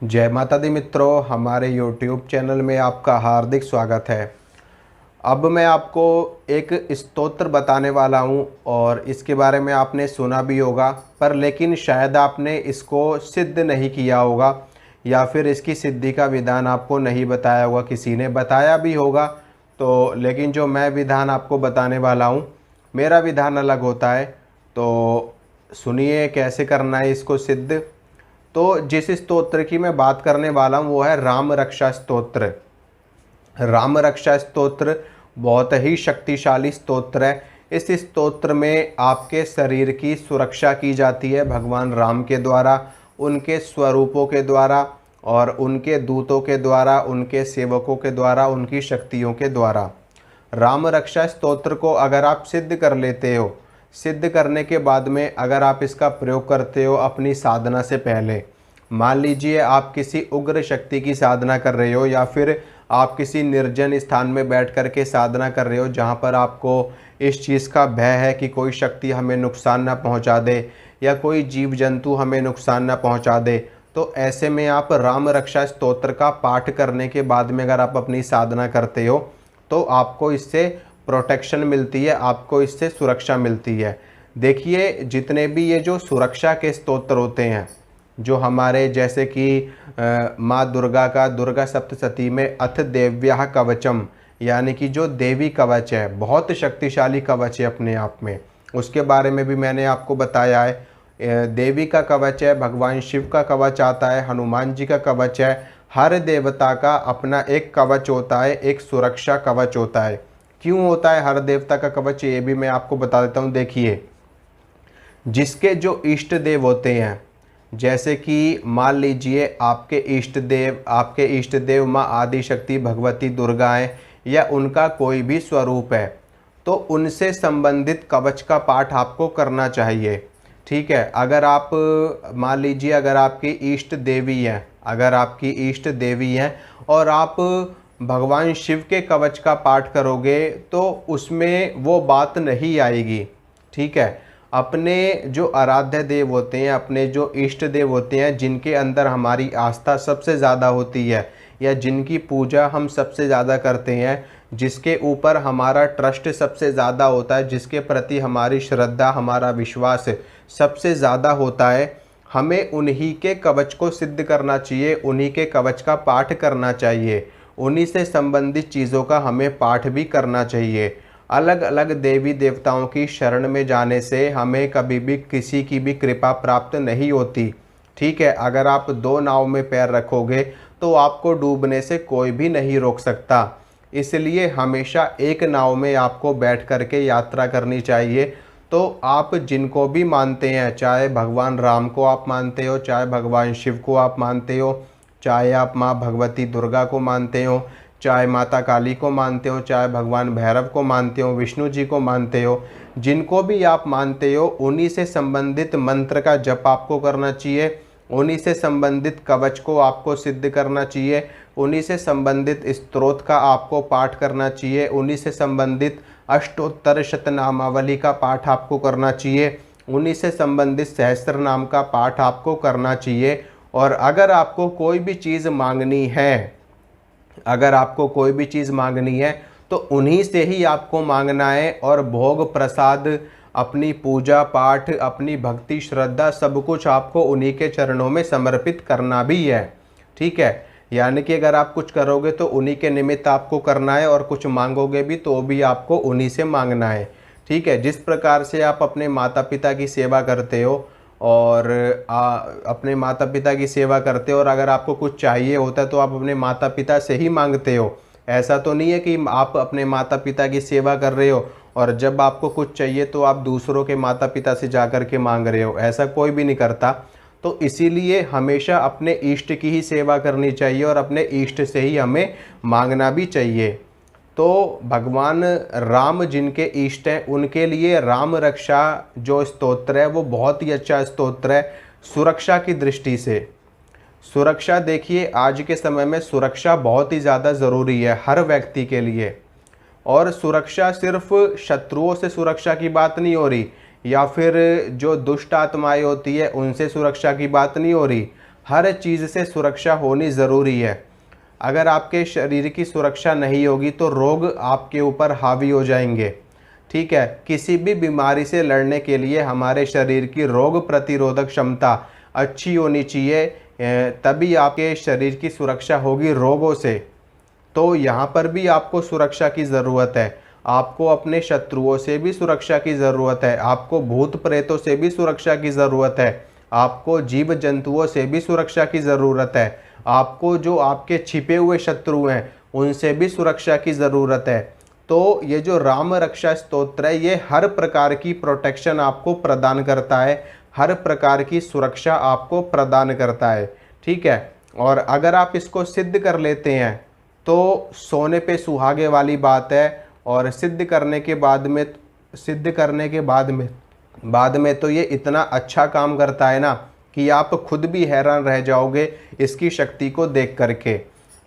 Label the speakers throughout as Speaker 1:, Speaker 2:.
Speaker 1: जय माता दी मित्रों, हमारे YouTube चैनल में आपका हार्दिक स्वागत है। अब मैं आपको एक स्तोत्र बताने वाला हूँ और इसके बारे में आपने सुना भी होगा, पर लेकिन शायद आपने इसको सिद्ध नहीं किया होगा या फिर इसकी सिद्धि का विधान आपको नहीं बताया होगा। किसी ने बताया भी होगा तो, लेकिन जो मैं विधान आपको बताने वाला हूँ, मेरा विधान अलग होता है। तो सुनिए कैसे करना है इसको सिद्ध। तो जिस स्तोत्र की मैं बात करने वाला हूँ वो है राम रक्षा स्तोत्र। राम रक्षा स्तोत्र बहुत ही शक्तिशाली स्तोत्र है। इस स्तोत्र में आपके शरीर की सुरक्षा की जाती है भगवान राम के द्वारा, उनके स्वरूपों के द्वारा और उनके दूतों के द्वारा, उनके सेवकों के द्वारा, उनकी शक्तियों के द्वारा। राम रक्षा स्तोत्र को अगर आप सिद्ध कर लेते हो, सिद्ध करने के बाद में अगर आप इसका प्रयोग करते हो अपनी साधना से पहले, मान लीजिए आप किसी उग्र शक्ति की साधना कर रहे हो या फिर आप किसी निर्जन स्थान में बैठ कर के साधना कर रहे हो जहाँ पर आपको इस चीज़ का भय है कि कोई शक्ति हमें नुकसान ना पहुँचा दे या कोई जीव जंतु हमें नुकसान ना पहुँचा दे, तो ऐसे में आप राम रक्षा स्तोत्र का पाठ करने के बाद में अगर आप अपनी साधना करते हो तो आपको इससे प्रोटेक्शन मिलती है, आपको इससे सुरक्षा मिलती है। देखिए, जितने भी ये जो सुरक्षा के स्तोत्र होते हैं, जो हमारे जैसे कि माँ दुर्गा का दुर्गा सप्तशती में अथ देव्या कवचम, यानी कि जो देवी कवच है, बहुत शक्तिशाली कवच है अपने आप में, उसके बारे में भी मैंने आपको बताया है। देवी का कवच है, भगवान शिव का कवच आता है, हनुमान जी का कवच है। हर देवता का अपना एक कवच होता है, एक सुरक्षा कवच होता है। क्यों होता है हर देवता का कवच, ये भी मैं आपको बता देता हूँ। देखिए, जिसके जो इष्ट देव होते हैं, जैसे कि मान लीजिए आपके इष्ट देव माँ आदिशक्ति भगवती दुर्गा हैं या उनका कोई भी स्वरूप है, तो उनसे संबंधित कवच का पाठ आपको करना चाहिए। ठीक है, अगर आप मान लीजिए अगर आपकी इष्ट देवी हैं, अगर आपकी इष्ट देवी हैं और आप भगवान शिव के कवच का पाठ करोगे तो उसमें वो बात नहीं आएगी। ठीक है, अपने जो आराध्य देव होते हैं, अपने जो इष्ट देव होते हैं, जिनके अंदर हमारी आस्था सबसे ज़्यादा होती है या जिनकी पूजा हम सबसे ज़्यादा करते हैं, जिसके ऊपर हमारा ट्रस्ट सबसे ज़्यादा होता है, जिसके प्रति हमारी श्रद्धा, हमारा विश्वास सबसे ज़्यादा होता है, हमें उन्हीं के कवच को सिद्ध करना चाहिए, उन्हीं के कवच का पाठ करना चाहिए, उन्हीं से संबंधित चीज़ों का हमें पाठ भी करना चाहिए। अलग अलग देवी देवताओं की शरण में जाने से हमें कभी भी किसी की भी कृपा प्राप्त नहीं होती। ठीक है, अगर आप दो नाव में पैर रखोगे तो आपको डूबने से कोई भी नहीं रोक सकता। इसलिए हमेशा एक नाव में आपको बैठ कर के यात्रा करनी चाहिए। तो आप जिनको भी मानते हैं, चाहे भगवान राम को आप मानते हो, चाहे भगवान शिव को आप मानते हो, चाहे आप माँ भगवती दुर्गा को मानते हो, चाहे माता काली को मानते हो, चाहे भगवान भैरव को मानते हो, विष्णु जी को मानते हो, जिनको भी आप मानते हो, उन्हीं से संबंधित मंत्र का जप आपको करना चाहिए, उन्हीं से संबंधित कवच को आपको सिद्ध करना चाहिए, उन्हीं से संबंधित स्तोत्र का आपको पाठ करना चाहिए, उन्हीं से संबंधित अष्टोत्तर शतनामावली का पाठ आपको करना चाहिए, उन्हीं से संबंधित सहस्त्र नाम का पाठ आपको करना चाहिए। और अगर आपको कोई भी चीज़ मांगनी है, अगर आपको कोई भी चीज़ मांगनी है तो उन्हीं से ही आपको मांगना है। और भोग प्रसाद, अपनी पूजा पाठ, अपनी भक्ति श्रद्धा, सब कुछ आपको उन्हीं के चरणों में समर्पित करना भी है। ठीक है, यानी कि अगर आप कुछ करोगे तो उन्हीं के निमित्त आपको करना है और कुछ मांगोगे भी तो भी आपको उन्हीं से मांगना है। ठीक है, जिस प्रकार से आप अपने माता पिता की सेवा करते हो और अपने माता पिता की सेवा करते हो और अगर आपको कुछ चाहिए होता है तो आप अपने माता पिता से ही मांगते हो। ऐसा तो नहीं है कि आप अपने माता पिता की सेवा कर रहे हो और जब आपको कुछ चाहिए तो आप दूसरों के माता पिता से जा कर के मांग रहे हो, ऐसा कोई भी नहीं करता। तो इसीलिए हमेशा अपने इष्ट की ही सेवा करनी चाहिए और अपने इष्ट से ही हमें मांगना भी चाहिए। तो भगवान राम जिनके इष्ट हैं उनके लिए राम रक्षा जो स्तोत्र है वो बहुत ही अच्छा स्तोत्र है सुरक्षा की दृष्टि से। सुरक्षा, देखिए आज के समय में सुरक्षा बहुत ही ज़्यादा ज़रूरी है हर व्यक्ति के लिए। और सुरक्षा सिर्फ शत्रुओं से सुरक्षा की बात नहीं हो रही या फिर जो दुष्ट आत्माएं होती है उनसे सुरक्षा की बात नहीं हो रही। हर चीज़ से सुरक्षा होनी ज़रूरी है। अगर आपके शरीर की सुरक्षा नहीं होगी तो रोग आपके ऊपर हावी हो जाएंगे। ठीक है, किसी भी बीमारी से लड़ने के लिए हमारे शरीर की रोग प्रतिरोधक क्षमता अच्छी होनी चाहिए, तभी आपके शरीर की सुरक्षा होगी रोगों से। तो यहाँ पर भी आपको सुरक्षा की ज़रूरत है। आपको अपने शत्रुओं से भी सुरक्षा की ज़रूरत है, आपको भूत प्रेतों से भी सुरक्षा की ज़रूरत है, आपको जीव जंतुओं से भी सुरक्षा की ज़रूरत है, आपको जो आपके छिपे हुए शत्रु हैं उनसे भी सुरक्षा की ज़रूरत है। तो ये जो राम रक्षा स्तोत्र है ये हर प्रकार की प्रोटेक्शन आपको प्रदान करता है, हर प्रकार की सुरक्षा आपको प्रदान करता है। ठीक है, और अगर आप इसको सिद्ध कर लेते हैं तो सोने पे सुहागे वाली बात है। और सिद्ध करने के बाद में तो ये इतना अच्छा काम करता है ना कि आप खुद भी हैरान रह जाओगे इसकी शक्ति को देख करके।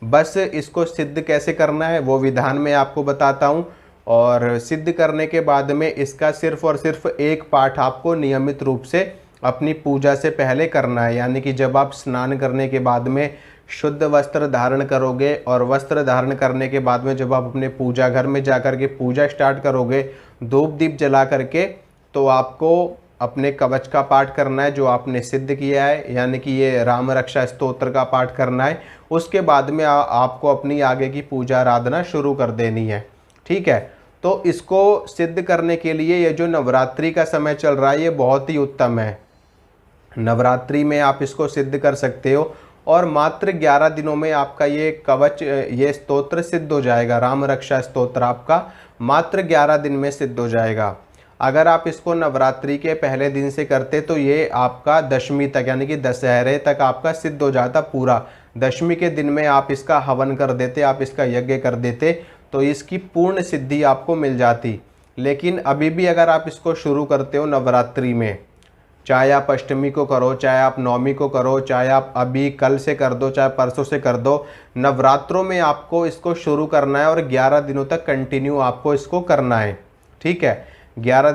Speaker 1: बस इसको सिद्ध कैसे करना है वो विधान में आपको बताता हूँ। और सिद्ध करने के बाद में इसका सिर्फ और सिर्फ एक पाठ आपको नियमित रूप से अपनी पूजा से पहले करना है। यानी कि जब आप स्नान करने के बाद में शुद्ध वस्त्र धारण करोगे और वस्त्र धारण करने के बाद में जब आप अपने पूजा घर में जाकर के पूजा स्टार्ट करोगे धूप दीप जला करके, तो आपको अपने कवच का पाठ करना है जो आपने सिद्ध किया है, यानी कि ये राम रक्षा स्तोत्र का पाठ करना है। उसके बाद में आपको अपनी आगे की पूजा आराधना शुरू कर देनी है। ठीक है, तो इसको सिद्ध करने के लिए ये जो नवरात्रि का समय चल रहा है ये बहुत ही उत्तम है। नवरात्रि में आप इसको सिद्ध कर सकते हो और मात्र 11 दिनों में आपका ये कवच, ये स्तोत्र सिद्ध हो जाएगा। राम रक्षा स्तोत्र आपका मात्र 11 दिन में सिद्ध हो जाएगा। अगर आप इसको नवरात्रि के पहले दिन से करते तो ये आपका दशमी तक, यानी कि दशहरे तक आपका सिद्ध हो जाता पूरा। दशमी के दिन में आप इसका हवन कर देते, आप इसका यज्ञ कर देते तो इसकी पूर्ण सिद्धि आपको मिल जाती। लेकिन अभी भी अगर आप इसको शुरू करते हो नवरात्रि में, चाहे आप अष्टमी को करो, चाहे आप नवमी को करो, चाहे आप अभी कल से कर दो, चाहे परसों से कर दो, नवरात्रों में आपको इसको शुरू करना है और 11 दिनों तक कंटिन्यू आपको इसको करना है। ठीक है, 11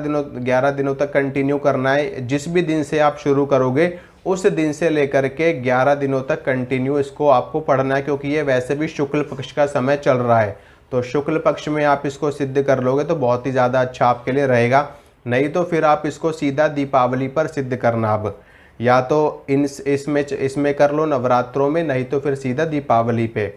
Speaker 1: दिनों तक कंटिन्यू करना है। जिस भी दिन से आप शुरू करोगे उस दिन से लेकर के 11 दिनों तक कंटिन्यू इसको आपको पढ़ना है, क्योंकि ये वैसे भी शुक्ल पक्ष का समय चल रहा है। तो शुक्ल पक्ष में आप इसको सिद्ध कर लोगे तो बहुत ही ज़्यादा अच्छा आपके लिए रहेगा। नहीं तो फिर आप इसको सीधा दीपावली पर सिद्ध करना। अब या तो इसमें कर लो नवरात्रों में, नहीं तो फिर सीधा दीपावली पे।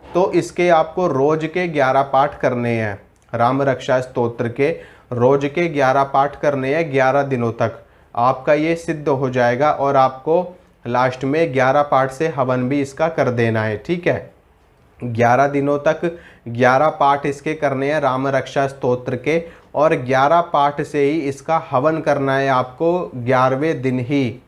Speaker 1: तो इसके आपको रोज के 11 पाठ करने हैं, राम रक्षा स्तोत्र के रोज के 11 पाठ करने हैं 11 दिनों तक। आपका ये सिद्ध हो जाएगा और आपको लास्ट में 11 पाठ से हवन भी इसका कर देना है। ठीक है, 11 दिनों तक 11 पाठ इसके करने हैं राम रक्षा स्तोत्र के, और 11 पाठ से ही इसका हवन करना है आपको 11वें दिन ही।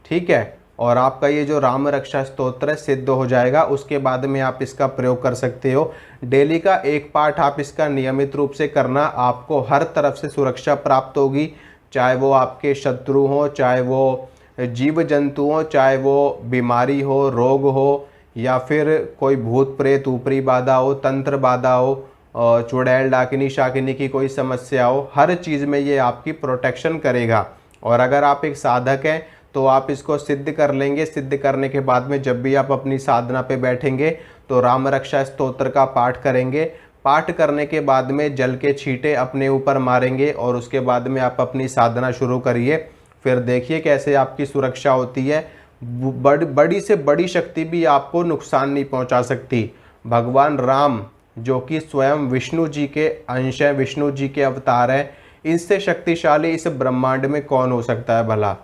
Speaker 1: ठीक है, और आपका ये जो राम रक्षा स्तोत्र सिद्ध हो जाएगा। उसके बाद में आप इसका प्रयोग कर सकते हो। डेली का एक पाठ आप इसका नियमित रूप से करना, आपको हर तरफ से सुरक्षा प्राप्त होगी। चाहे वो आपके शत्रु हो, चाहे वो जीव जंतु हो, चाहे वो बीमारी हो, रोग हो, या फिर कोई भूत प्रेत ऊपरी बाधा हो, तंत्र बाधा हो, चुड़ैल डाकिनी शाकिनी की कोई समस्या हो, हर चीज़ में ये आपकी प्रोटेक्शन करेगा। और अगर आप एक साधक हैं तो आप इसको सिद्ध कर लेंगे। सिद्ध करने के बाद में जब भी आप अपनी साधना पे बैठेंगे तो राम रक्षा स्तोत्र का पाठ करेंगे। पाठ करने के बाद में जल के छींटे अपने ऊपर मारेंगे और उसके बाद में आप अपनी साधना शुरू करिए। फिर देखिए कैसे आपकी सुरक्षा होती है। बड़ी से बड़ी शक्ति भी आपको नुकसान नहीं पहुंचा सकती। भगवान राम जो कि स्वयं विष्णु जी के अंश हैं, विष्णु जी के अवतार हैं, इससे शक्तिशाली इस ब्रह्मांड में कौन हो सकता है भला।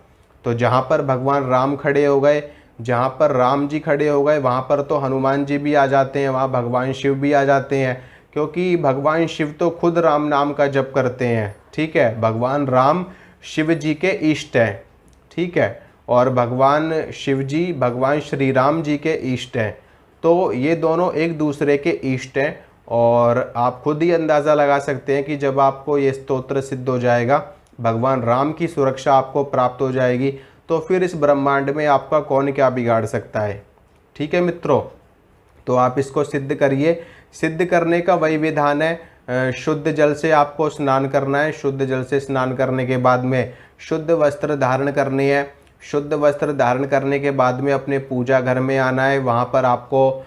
Speaker 1: तो जहाँ पर भगवान राम खड़े हो गए, जहाँ पर राम जी खड़े हो गए, वहाँ पर तो हनुमान जी भी आ जाते हैं, वहाँ भगवान शिव भी आ जाते हैं, क्योंकि भगवान शिव तो खुद राम नाम का जप करते हैं। ठीक है, भगवान राम शिव जी के इष्ट हैं। ठीक है, और भगवान शिव जी भगवान श्री राम जी के इष्ट हैं। तो ये दोनों एक दूसरे के इष्ट हैं और आप खुद ही अंदाज़ा लगा सकते हैं कि जब आपको ये स्तोत्र सिद्ध हो जाएगा, भगवान राम की सुरक्षा आपको प्राप्त हो जाएगी, तो फिर इस ब्रह्मांड में आपका कौन क्या बिगाड़ सकता है। ठीक है मित्रों, तो आप इसको सिद्ध करिए। सिद्ध करने का वही विधान है, शुद्ध जल से आपको स्नान करना है। शुद्ध जल से स्नान करने के बाद में शुद्ध वस्त्र धारण करने हैं। शुद्ध वस्त्र धारण करने के बाद में अपने पूजा घर में आना है। वहाँ पर आपको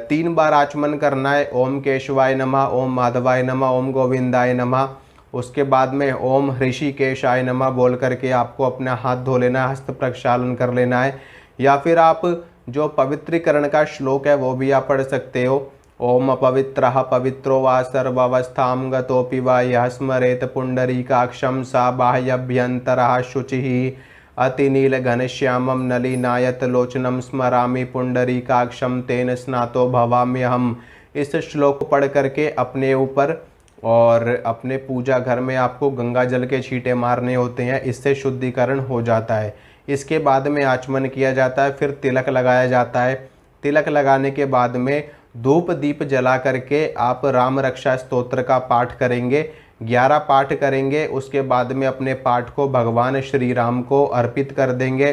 Speaker 1: 3 बार आचमन करना है। ओम केशवाय नमः, ओम माधवाय नमः, ओम गोविंदाय नमः। उसके बाद में ओम ऋषिकेशाय नमः बोल करके आपको अपना हाथ धो लेना है, हस्त प्रक्षालन कर लेना है। या फिर आप जो पवित्रीकरण का श्लोक है वो भी आप पढ़ सकते हो। ओम अपवित्रः पवित्रो वा सर्वावस्थां गतोऽपि वा यः स्मरेत पुंडरीकाक्षं सा बाह्यभ्यन्तरः शुचिः अतिनील घनश्यामं नलिनायत लोचनं स्मरामि पुंडरीकाक्षं तेन स्नातो भवाम्यहम्। इस श्लोक को पढ़ करके अपने ऊपर और अपने पूजा घर में आपको गंगा जल के छींटे मारने होते हैं। इससे शुद्धिकरण हो जाता है। इसके बाद में आचमन किया जाता है, फिर तिलक लगाया जाता है। तिलक लगाने के बाद में धूप दीप जला करके आप राम रक्षा स्तोत्र का पाठ करेंगे, 11 पाठ करेंगे। उसके बाद में अपने पाठ को भगवान श्री राम को अर्पित कर देंगे।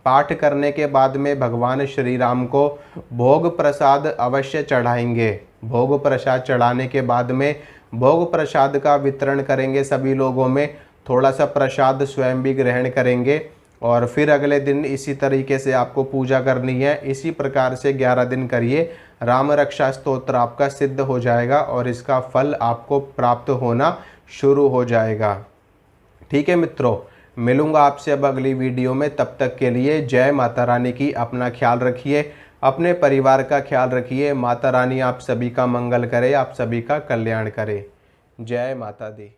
Speaker 1: पाठ करने के बाद में भगवान श्री राम को भोग प्रसाद अवश्य चढ़ाएंगे। भोग प्रसाद चढ़ाने के बाद में भोग प्रसाद का वितरण करेंगे सभी लोगों में। थोड़ा सा प्रसाद स्वयं भी ग्रहण करेंगे और फिर अगले दिन इसी तरीके से आपको पूजा करनी है। इसी प्रकार से 11 दिन करिए, राम रक्षा स्तोत्र आपका सिद्ध हो जाएगा और इसका फल आपको प्राप्त होना शुरू हो जाएगा। ठीक है मित्रों, मिलूंगा आपसे अब अगली वीडियो में। तब तक के लिए जय माता रानी की। अपना ख्याल रखिए, अपने परिवार का ख्याल रखिए। माता रानी आप सभी का मंगल करे, आप सभी का कल्याण करे। जय माता दी।